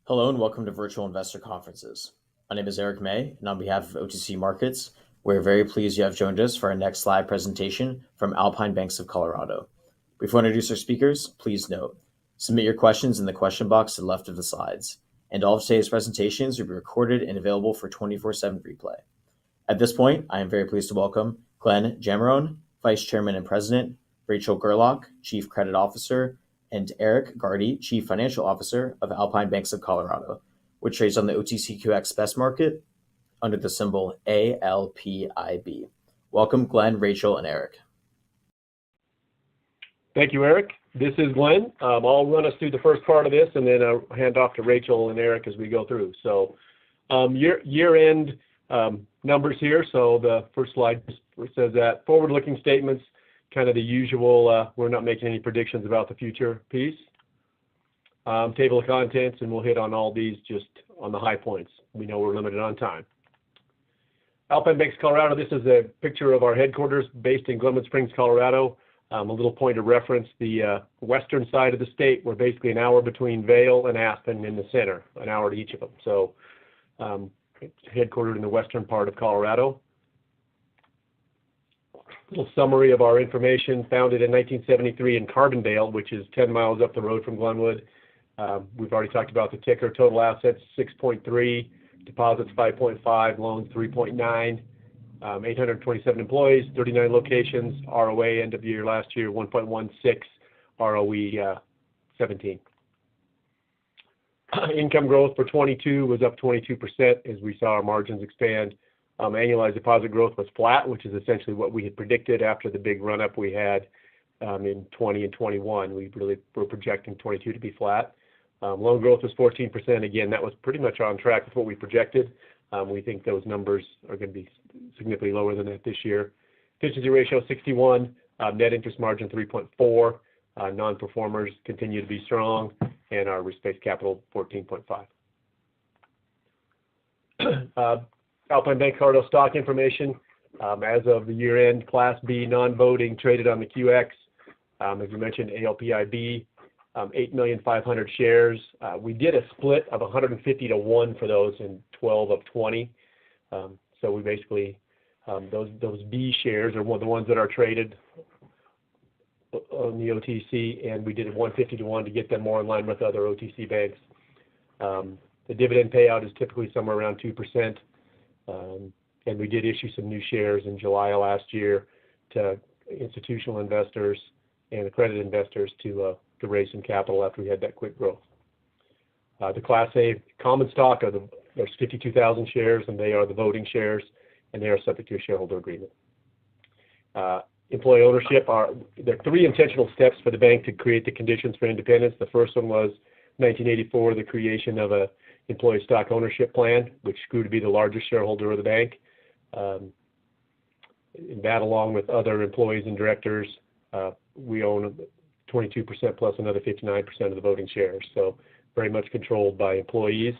Hello and welcome to Virtual Investor Conferences. My name is Eric May, and on behalf of OTC Markets, we're very pleased you have joined us for our next live presentation from Alpine Banks of Colorado. Before I introduce our speakers, please note, submit your questions in the question box to the left of the slides, and all of today's presentations will be recorded and available for 24/7 replay. At this point, I am very pleased to welcome Glenn Jamarone, Vice Chairman and President, Rachel Gerlach, Chief Credit Officer, and Eric Gardy, Chief Financial Officer of Alpine Banks of Colorado, which trades on the OTCQX Best Market under the symbol ALPIB. Welcome, Glenn, Rachel, and Eric. Thank you, Eric. This is Glenn. I'll run us through the first part of this, and then I'll hand off to Rachel and Eric as we go through. So year-end numbers here. So the first slide says that forward-looking statements, kind of the usual, we're not making any predictions about the future piece. Table of contents, and we'll hit on all these just on the high points. We know we're limited on time. Alpine Banks, Colorado, this is a picture of our headquarters based in Glenwood Springs, Colorado. A little point of reference, the western side of the state, we're basically an hour between Vail and Aspen in the center, an hour to each of them. So headquartered in the western part of Colorado. Little summary of our information, founded in 1973 in Carbondale, which is 10 miles up the road from Glenwood. We've already talked about the ticker. Total assets 6.3, deposits 5.5, loans 3.9, 827 employees, 39 locations, ROA end of year last year 1.16, ROE 17. Income growth for 22 was up 22% as we saw our margins expand. Annualized deposit growth was flat, which is essentially what we had predicted after the big run-up we had in 20 and 21. We really were projecting 22 to be flat. Loan growth was 14%. Again, that was pretty much on track with what we projected. We think those numbers are going to be significantly lower than that this year. Efficiency ratio 61, net interest margin 3.4, non-performers continue to be strong, and our risk-based capital 14.5. Alpine Bank Colorado stock information. As of the year-end, Class B non-voting traded on the QX. As we mentioned, ALPIB, 8,500,000 shares. We did a split of 150 to 1 for those in 12 of 20. So we basically, those B shares are the ones that are traded on the OTC, and we did it 150 to 1 to get them more in line with other OTC banks. The dividend payout is typically somewhere around 2%. And we did issue some new shares in July of last year to institutional investors and accredited investors to raise some capital after we had that quick growth. The Class A common stock, there's 52,000 shares, and they are the voting shares, and they are subject to a shareholder agreement. Employee ownership, there are 3 intentional steps for the bank to create the conditions for independence. The first one was 1984, the creation of a employee stock ownership plan, which grew to be the largest shareholder of the bank. That, along with other employees and directors, we own 22% plus another 59% of the voting shares, so very much controlled by employees.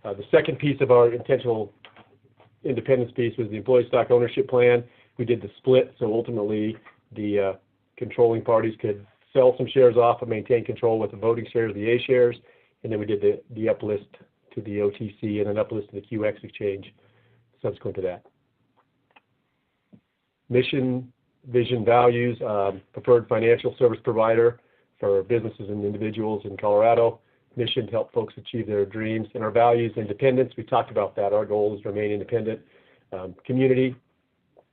The second piece of our intentional independence piece was the employee stock ownership plan. We did the split, so ultimately the controlling parties could sell some shares off and maintain control with the voting shares, the A shares, and then we did the uplist to the OTC and an uplist to the QX exchange subsequent to that. Mission, vision, values, preferred financial service provider for businesses and individuals in Colorado. Mission to help folks achieve their dreams. And our values, independence, we talked about that. Our goal is to remain independent. Community,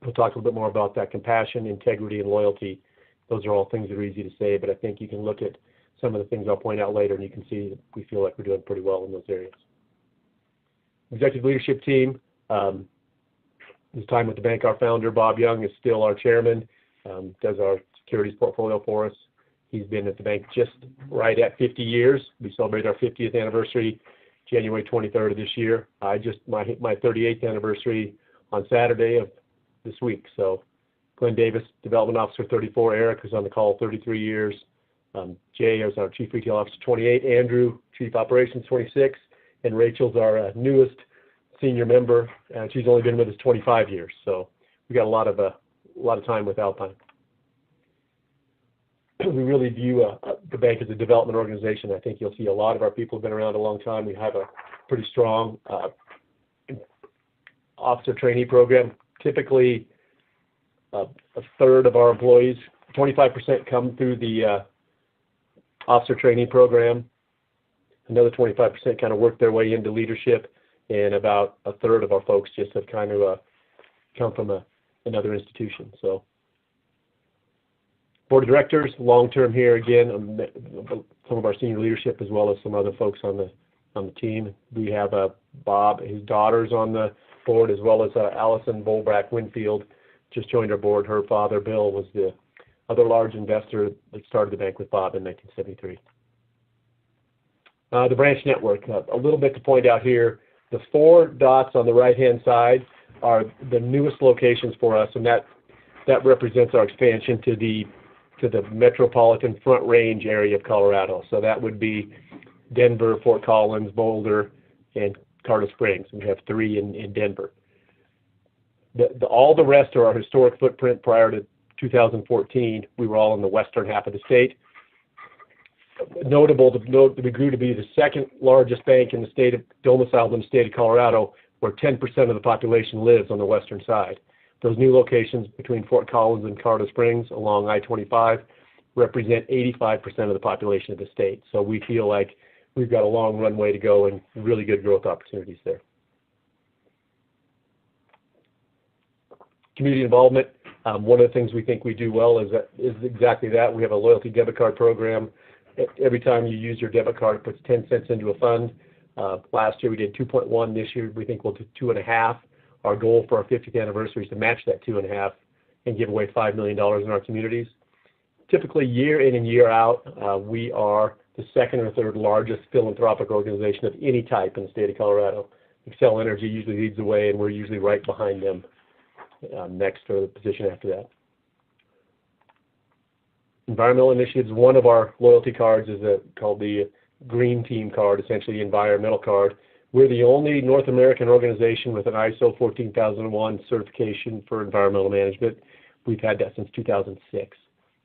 we'll talk a little bit more about that. Compassion, integrity, and loyalty. Those are all things that are easy to say, but I think you can look at some of the things I'll point out later, and you can see that we feel like we're doing pretty well in those areas. Executive leadership team. This time with the bank, our founder, Bob Young, is still our chairman, does our securities portfolio for us. He's been at the bank just right at 50 years. We celebrate our 50th anniversary January 23rd of this year. I just my 38th anniversary on Saturday of this week. So Glenn Davis, Development Officer, 34. Eric, who's on the call, 33 years. Jay is our Chief Retail Officer, 28. Andrew, Chief Operations, 26. And Rachel's our newest senior member, and she's only been with us 25 years. So we got a lot of time with Alpine. we really view the bank as a development organization. I think you'll see a lot of our people have been around a long time. We have a pretty strong officer trainee program. Typically, a third of our employees, 25% come through the officer trainee program. Another 25% kind of work their way into leadership, and about a third of our folks just have kind of come from another institution. So, board of directors, long-term here again, some of our senior leadership as well as some other folks on the team. We have Bob, his daughter's on the board, as well as Allison Bolbrack Winfield just joined our board. Her father, Bill, was the other large investor that started the bank with Bob in 1973. The branch network, a little bit to point out here. The 4 dots on the right-hand side are the newest locations for us, and that represents our expansion to the metropolitan Front Range area of Colorado. So that would be Denver, Fort Collins, Boulder, and Colorado Springs. We have 3 in Denver. All the rest are our historic footprint. Prior to 2014, we were all in the western half of the state. Notable to note that we grew to be the second largest bank in the state of domiciled in the state of Colorado, where 10% of the population lives on the western side. Those new locations between Fort Collins and Colorado Springs along I-25 represent 85% of the population of the state. So we feel like we've got a long runway to go and really good growth opportunities there. Community involvement. One of the things we think we do well is exactly that. We have a loyalty debit card program. Every time you use your debit card, it puts 10 cents into a fund. Last year we did 2.1. This year we think we'll do 2.5. Our goal for our 50th anniversary is to match that 2.5 and give away $5 million in our communities. Typically, year in and year out, we are the second or third largest philanthropic organization of any type in the state of Colorado. Xcel Energy usually leads the way, and we're usually right behind them next, or the position after that. Environmental initiatives. One of our loyalty cards is called the Green Team card, essentially the environmental card. We're the only North American organization with an ISO 14001 certification for environmental management. We've had that since 2006.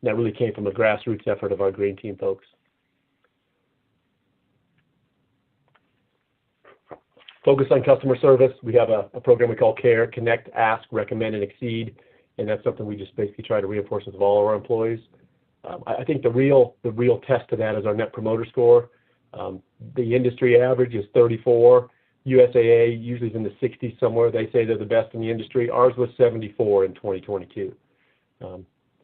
That really came from a grassroots effort of our Green Team folks. Focus on customer service. We have a program we call CARE, Connect, Ask, Recommend, and Exceed, and that's something we just basically try to reinforce with all of our employees. I think the real test to that is our Net Promoter Score. The industry average is 34. USAA usually is in the 60s somewhere. They say they're the best in the industry. Ours was 74 in 2022.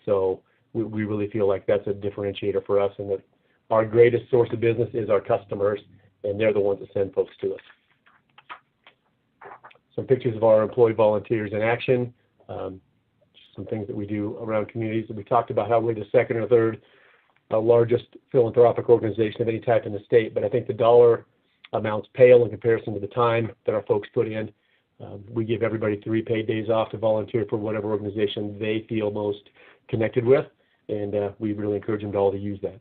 So we really feel like that's a differentiator for us, and that our greatest source of business is our customers, and they're the ones that send folks to us. Some pictures of our employee volunteers in action. Some things that we do around communities. And we talked about how we're the second or third largest philanthropic organization of any type in the state, but I think the dollar amounts pale in comparison to the time that our folks put in. We give everybody 3 paid days off to volunteer for whatever organization they feel most connected with, and we really encourage them all to use that.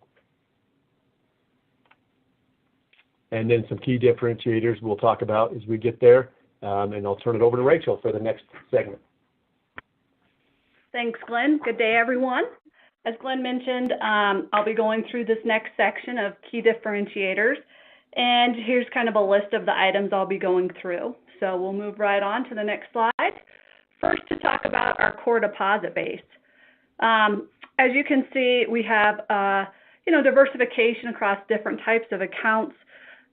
And then some key differentiators we'll talk about as we get there, and I'll turn it over to Rachel for the next segment. Thanks, Glenn. Good day, everyone. As Glenn mentioned, I'll be going through this next section of key differentiators, and here's kind of a list of the items I'll be going through. So we'll move right on to the next slide. First, to talk about our core deposit base. As you can see, we have diversification across different types of accounts.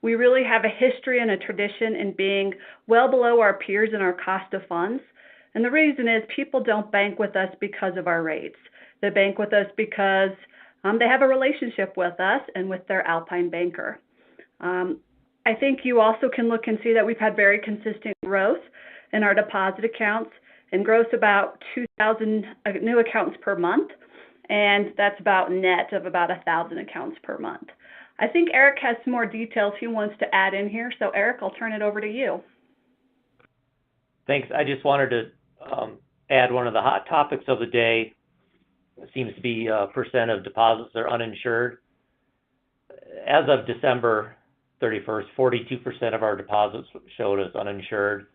We really have a history and a tradition in being well below our peers in our cost of funds. And the reason is people don't bank with us because of our rates. They bank with us because they have a relationship with us and with their Alpine banker. I think you also can look and see that we've had very consistent growth in our deposit accounts, and growth about 2,000 new accounts per month, and that's about net of about 1,000 accounts per month. I think Eric has some more details he wants to add in here, so Eric, I'll turn it over to you. Thanks. I just wanted to add one of the hot topics of the day. It seems to be percent of deposits are uninsured. As of December 31st, 42% of our deposits showed as uninsured,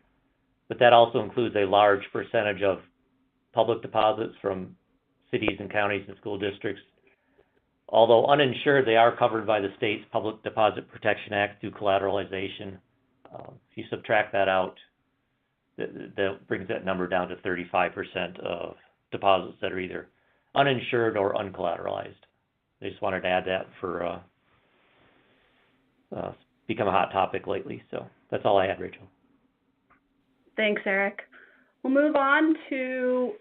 but that also includes a large percentage of public deposits from cities and counties and school districts. Although uninsured, they are covered by the state's Public Deposit Protection Act through collateralization. If you subtract that out, that brings that number down to 35% of deposits that are either uninsured or uncollateralized. I just wanted to add that for become a hot topic lately. So that's all I had, Rachel. Thanks, Eric. We'll move on to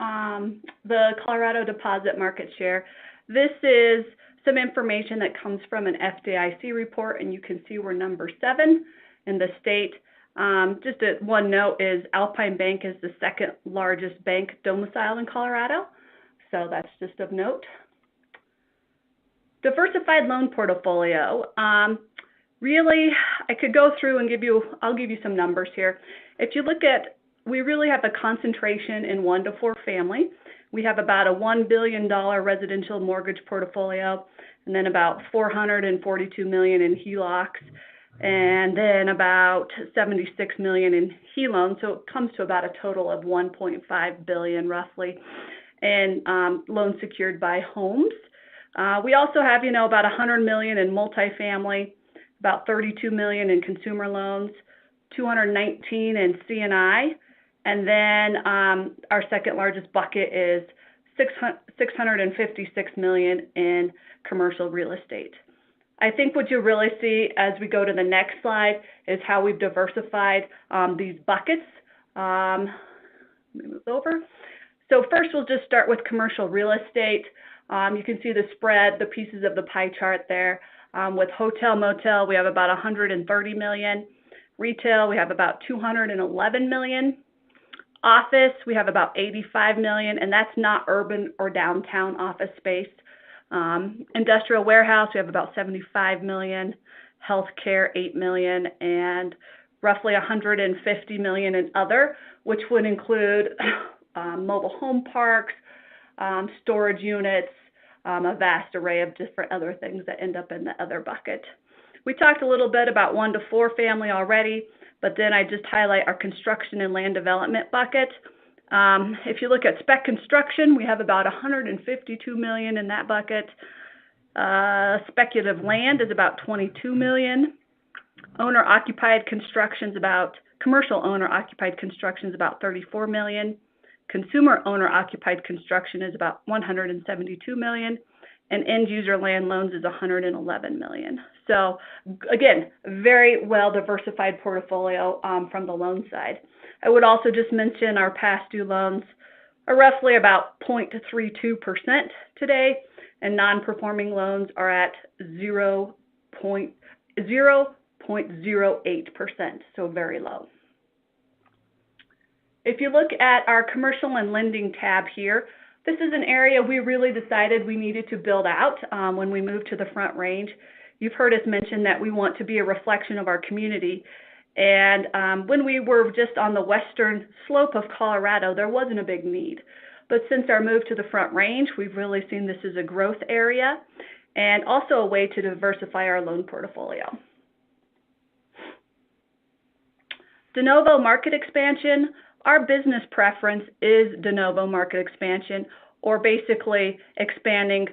the Colorado deposit market share. This is some information that comes from an FDIC report, and you can see we're number 7 in the state. Just one note is Alpine Bank is the second largest bank domiciled in Colorado, so that's just of note. Diversified loan portfolio. Really, I could go through and I'll give you some numbers here. If you look at, we really have a concentration in 1 to 4 family. We have about a $1 billion residential mortgage portfolio, and then about $442 million in HELOCs, and then about $76 million in HELOans. So it comes to about a total of $1.5 billion roughly in loans secured by homes. We also have, about $100 million in multifamily, about $32 million in consumer loans, $219 in C&I, and then our second largest bucket is $656 million in commercial real estate. I think what you really see as we go to the next slide is how we've diversified these buckets. Let me move over. So first we'll just start with commercial real estate. You can see the spread, the pieces of the pie chart there. With hotel, motel, we have about $130 million. Retail, we have about $211 million. Office, we have about $85 million, and that's not urban or downtown office space. Industrial warehouse, we have about $75 million. Healthcare, $8 million, and roughly $150 million in other, which would include mobile home parks, storage units, a vast array of different other things that end up in the other bucket. We talked a little bit about 1 to 4 family already, but then I just highlight our construction and land development bucket. If you look at spec construction, we have about $152 million in that bucket. Speculative land is about $22 million. Owner-occupied construction is commercial owner-occupied construction is about $34 million. Consumer owner-occupied construction is about $172 million, and end-user land loans is $111 million. So again, very well-diversified portfolio from the loan side. I would also just mention our past due loans are roughly about 0.32% today, and non-performing loans are at 0.08%, so very low. If you look at our commercial and lending tab here, this is an area we really decided we needed to build out when we moved to the Front Range. You've heard us mention that we want to be a reflection of our community. And when we were just on the western slope of Colorado, there wasn't a big need. But since our move to the Front Range, we've really seen this as a growth area and also a way to diversify our loan portfolio. De novo market expansion. Our business preference is de novo market expansion, or basically expanding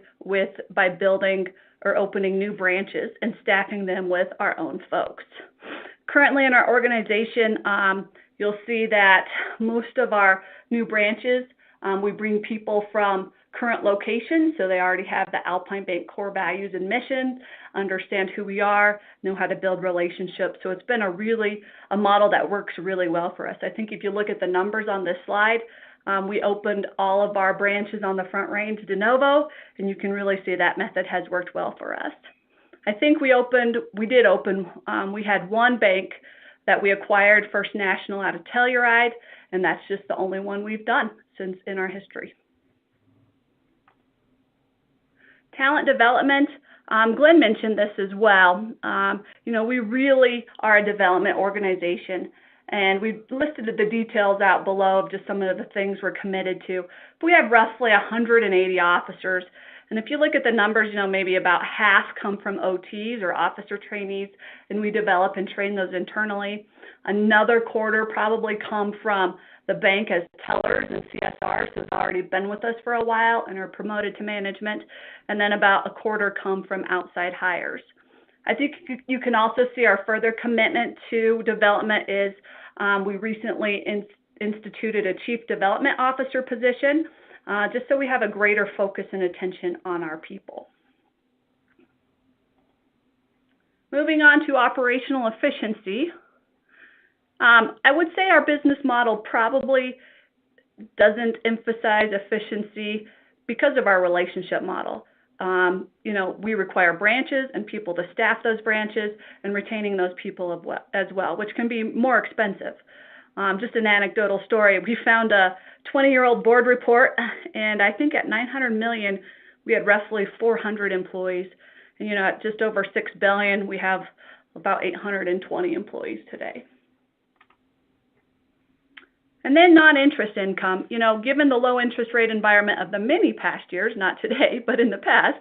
by building or opening new branches and staffing them with our own folks. Currently in our organization, you'll see that most of our new branches, we bring people from current locations, so they already have the Alpine Bank core values and mission, understand who we are, know how to build relationships. So it's been a model that works really well for us. I think if you look at the numbers on this slide, we opened all of our branches on the Front Range de novo, and you can really see that method has worked well for us. I think we had one bank that we acquired, First National, out of Telluride, and that's just the only one we've done since in our history. Talent development, Glenn mentioned this as well. We really are a development organization, and we've listed the details out below of just some of the things we're committed to. But we have roughly 180 officers, and if you look at the numbers, maybe about half come from OTs or officer trainees, and we develop and train those internally. Another quarter probably come from The bank has tellers and CSRs who've already been with us for a while and are promoted to management, and then about a quarter come from outside hires. I think you can also see our further commitment to development is we recently instituted a Chief Development Officer position, just so we have a greater focus and attention on our people. Moving on to operational efficiency. I would say our business model probably doesn't emphasize efficiency because of our relationship model. We require branches and people to staff those branches and retaining those people as well, which can be more expensive. Just an anecdotal story, we found a 20-year-old board report, and I think at $900 million, we had roughly 400 employees. And, at just over $6 billion, we have about 820 employees today. And then non-interest income, given the low interest rate environment of the many past years, not today, but in the past,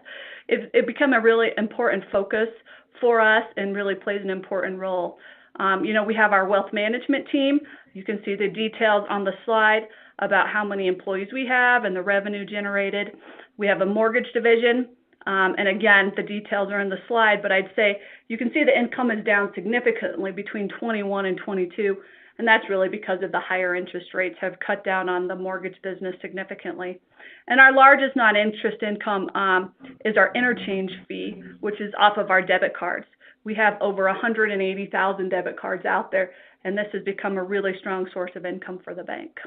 it become a really important focus for us and really plays an important role. We have our wealth management team. You can see the details on the slide about how many employees we have and the revenue generated. We have a mortgage division. And again, the details are in the slide, but I'd say you can see the income is down significantly between 21 and 22, and that's really because of the higher interest rates have cut down on the mortgage business significantly. And our largest non-interest income is our interchange fee, which is off of our debit cards. We have over 180,000 debit cards out there, and this has become a really strong source of income for the bank.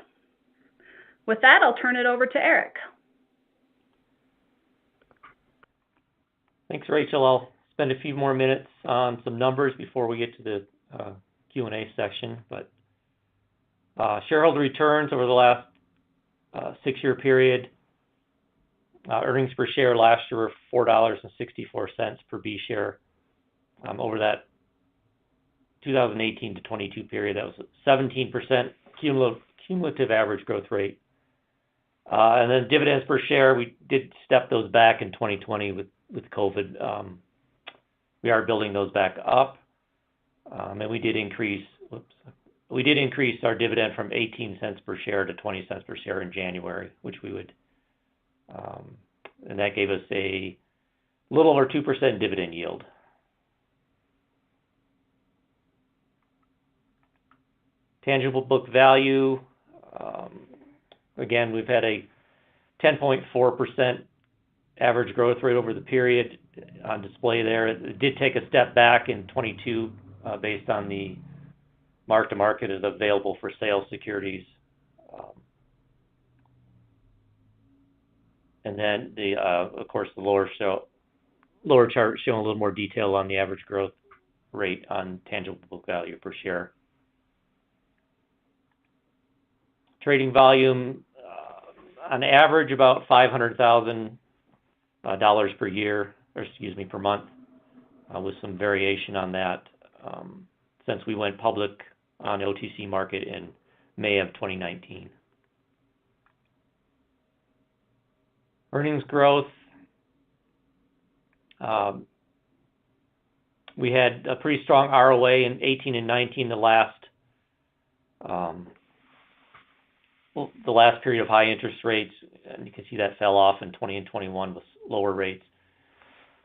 With that, I'll turn it over to Eric. Thanks, Rachel. I'll spend a few more minutes on some numbers before we get to the Q&A section. But shareholder returns over the last 6-year period, earnings per share last year were $4.64 per B share. Over that 2018 to 22 period, that was a 17% cumulative average growth rate. And then dividends per share, we did step those back in 2020 with COVID. We are building those back up, and we did increase our dividend from 18 cents per share to 20 cents per share in January, which we would, and that gave us a little over 2% dividend yield. Tangible book value, again, we've had a 10.4% average growth rate over the period on display there. It did take a step back in 22 based on the mark-to-market as available for sale securities. And then, of course, the lower chart showing a little more detail on the average growth rate on tangible book value per share. Trading volume, on average, about $500,000 per year, per month, with some variation on that since we went public on OTC market in May of 2019. Earnings growth, we had a pretty strong ROA in 18 and 19, the last period of high interest rates, and you can see that fell off in 20 and 21 with lower rates.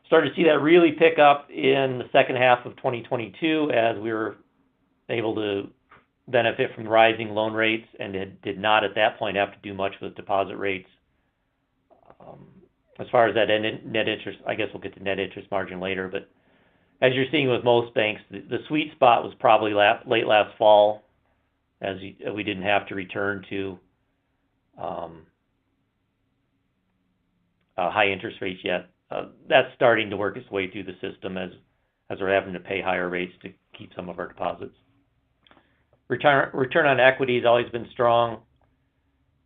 Started to see that really pick up in the second half of 2022 as we were able to benefit from rising loan rates and did not at that point have to do much with deposit rates. As far as that net interest, I guess we'll get to net interest margin later, but as you're seeing with most banks, the sweet spot was probably late last fall, as we didn't have to return to high interest rates yet. That's starting to work its way through the system as we're having to pay higher rates to keep some of our deposits. Return on equity has always been strong,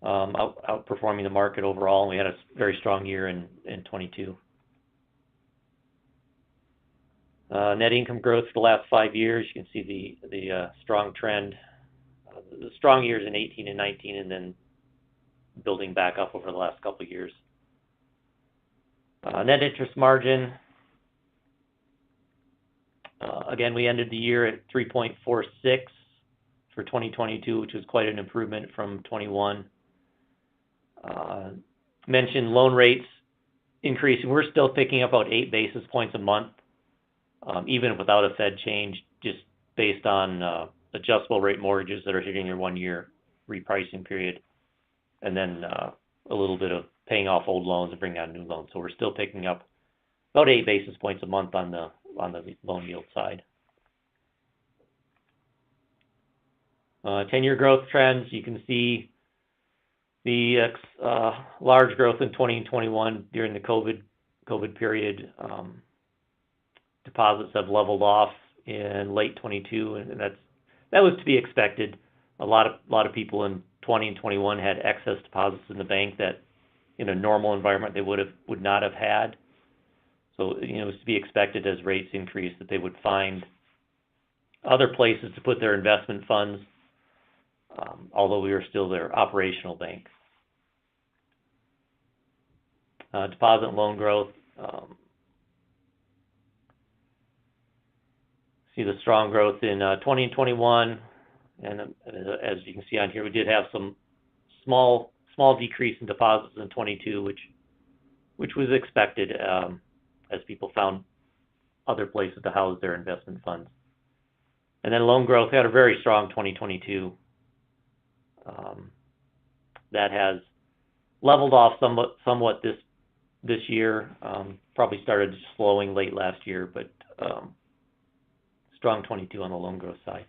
outperforming the market overall, and we had a very strong year in 22. Net income growth for the last 5 years, you can see the strong trend. The strong years in 18 and 19, and then building back up over the last couple of years. Net interest margin, again, we ended the year at 3.46 for 2022, which was quite an improvement from 21. Mentioned loan rates increasing. We're still picking up about 8 basis points a month, even without a Fed change, just based on adjustable rate mortgages that are hitting their 1-year repricing period, and then a little bit of paying off old loans and bringing on new loans. So we're still picking up about 8 basis points a month on the loan yield side. 10-year growth trends, you can see the large growth in 20 and 21 during the COVID period. Deposits have leveled off in late 22, and that was to be expected. A lot of people in 20 and 21 had excess deposits in the bank that, in a normal environment, they would not have had. So it was to be expected as rates increase that they would find other places to put their investment funds, although we were still their operational bank. Deposit and loan growth. See the strong growth in 20 and 21, and as you can see on here, we did have some small decrease in deposits in 22, which was expected as people found other places to house their investment funds. And then loan growth had a very strong 2022. That has leveled off somewhat this year. Probably started slowing late last year, but strong 22 on the loan growth side.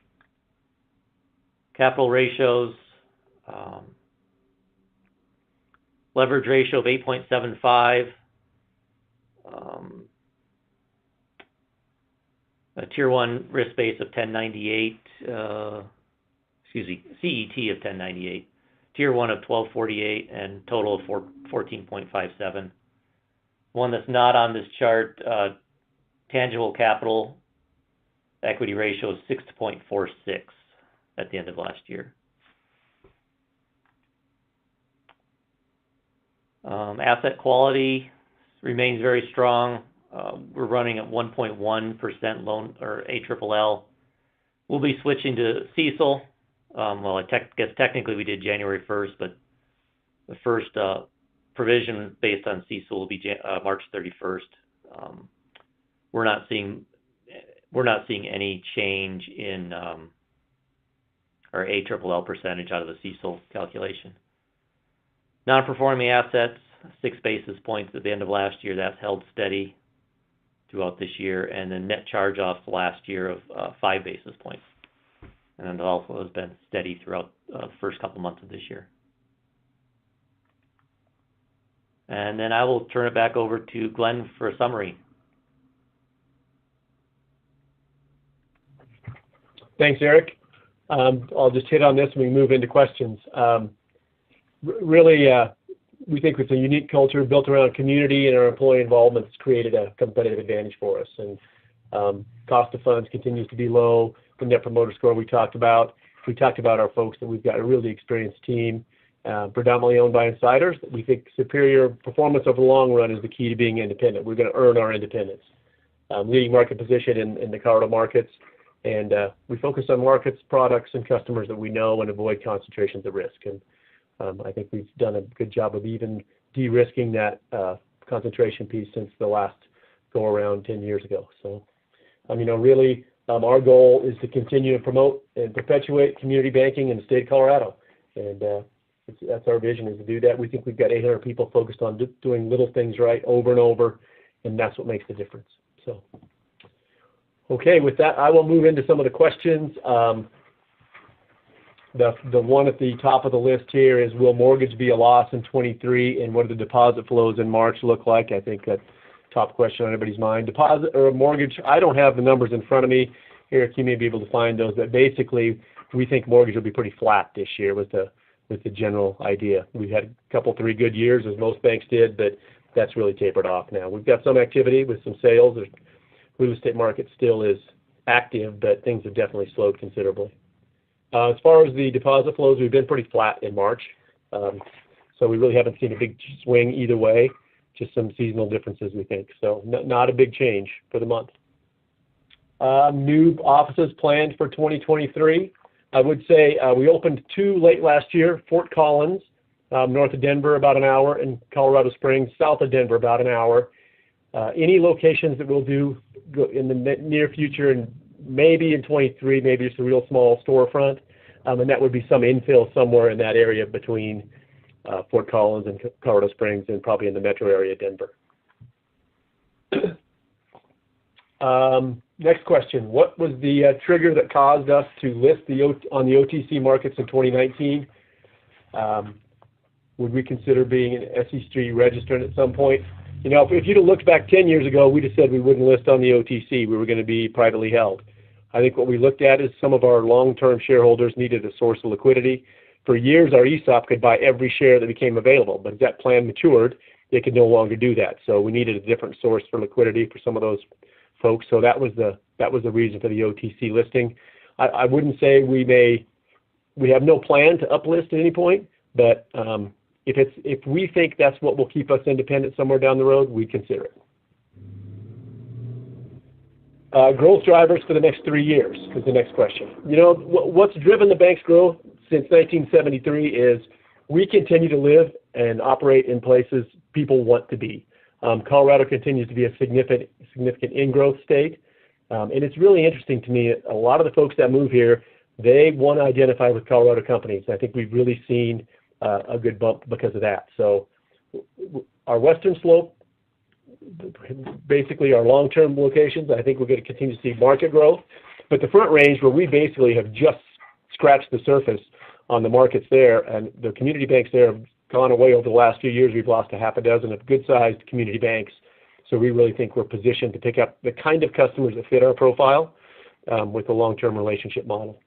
Capital ratios, leverage ratio of 8.75, a Tier 1 risk base of 1098, CET of 1098, Tier 1 of 1248, and total of 14.57. One that's not on this chart, tangible capital equity ratio is 6.46 at the end of last year. Asset quality remains very strong. We're running at 1.1% loan or ALLL. We'll be switching to CECL. Well, I guess technically we did January 1st, but the first provision based on CECL will be March 31st. We're not seeing any change in our ALLL percentage out of the CECL calculation. Non-performing assets, 6 basis points at the end of last year. That's held steady throughout this year, and then net charge-offs last year of 5 basis points, and it also has been steady throughout the first couple months of this year. And then I will turn it back over to Glenn for a summary. Thanks, Eric. I'll just hit on this when we move into questions. Really, we think it's a unique culture built around community, and our employee involvement has created a competitive advantage for us. And cost of funds continues to be low. The Net Promoter Score we talked about. We talked about our folks, that we've got a really experienced team, predominantly owned by insiders. We think superior performance over the long run is the key to being independent. We're going to earn our independence. Leading market position in the Colorado markets. And we focus on markets, products, and customers that we know and avoid concentrations of risk. And I think we've done a good job of even de-risking that concentration piece since the last go-around 10 years ago. So, really, our goal is to continue to promote and perpetuate community banking in the state of Colorado. And that's our vision, is to do that. We think we've got 800 people focused on doing little things right over and over, and that's what makes the difference. So. Okay, with that, I will move into some of the questions. The one at the top of the list here is, will mortgage be a loss in 23, and what do the deposit flows in March look like? I think that's top question on everybody's mind. Deposit or mortgage, I don't have the numbers in front of me. Eric, you may be able to find those, but basically we think mortgage will be pretty flat this year with the general idea. We've had a couple, 3 good years, as most banks did, but that's really tapered off now. We've got some activity with some sales. The real estate market still is active, but things have definitely slowed considerably. As far as the deposit flows, we've been pretty flat in March, so we really haven't seen a big swing either way, just some seasonal differences, we think. So not a big change for the month. New offices planned for 2023. I would say we opened 2 late last year, Fort Collins, north of Denver, about an hour, and Colorado Springs, south of Denver, about an hour. Any locations that we'll do in the near future, and maybe in 23, maybe just a real small storefront, and that would be some infill somewhere in that area between Fort Collins and Colorado Springs, and probably in the metro area of Denver. Next question. What was the trigger that caused us to list on the OTC markets in 2019? Would we consider being an SEC registrant at some point? You know, if you'd have looked back 10 years ago, we'd have said we wouldn't list on the OTC. We were going to be privately held. I think what we looked at is some of our long-term shareholders needed a source of liquidity. For years, our ESOP could buy every share that became available, but as that plan matured, it could no longer do that. So we needed a different source for liquidity for some of those folks. So that was the reason for the OTC listing. I wouldn't say we have no plan to uplist at any point, but if we think that's what will keep us independent somewhere down the road, we'd consider it. Growth drivers for the next 3 years is the next question. You know, what's driven the bank's growth since 1973 is we continue to live and operate in places people want to be. Colorado continues to be a significant in-growth state. And it's really interesting to me, a lot of the folks that move here, they want to identify with Colorado companies. I think we've really seen a good bump because of that. So our western slope, basically our long-term locations, I think we're going to continue to see market growth. But the Front Range, where we basically have just scratched the surface on the markets there, and the community banks there have gone away over the last few years. We've lost a half a dozen of good-sized community banks. So we really think we're positioned to pick up the kind of customers that fit our profile with a long-term relationship model.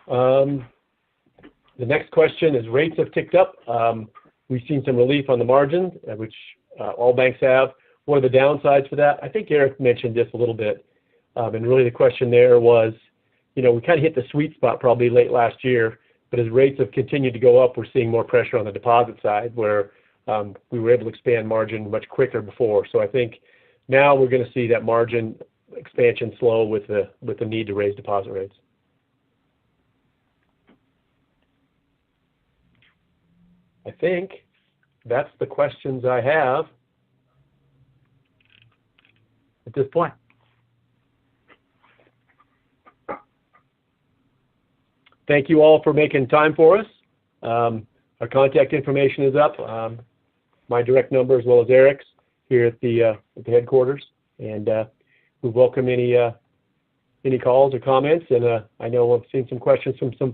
The next question is rates have ticked up. We've seen some relief on the margin, which all banks have. What are the downsides for that? I think Eric mentioned this a little bit. And really the question there was, you know, we kind of hit the sweet spot probably late last year, but as rates have continued to go up, we're seeing more pressure on the deposit side where we were able to expand margin much quicker before. So I think now we're going to see that margin expansion slow with the need to raise deposit rates. I think that's the questions I have at this point. Thank you all for making time for us. Our contact information is up, my direct number as well as Eric's here at the headquarters, and we welcome any calls or comments. And I know I've seen some questions from some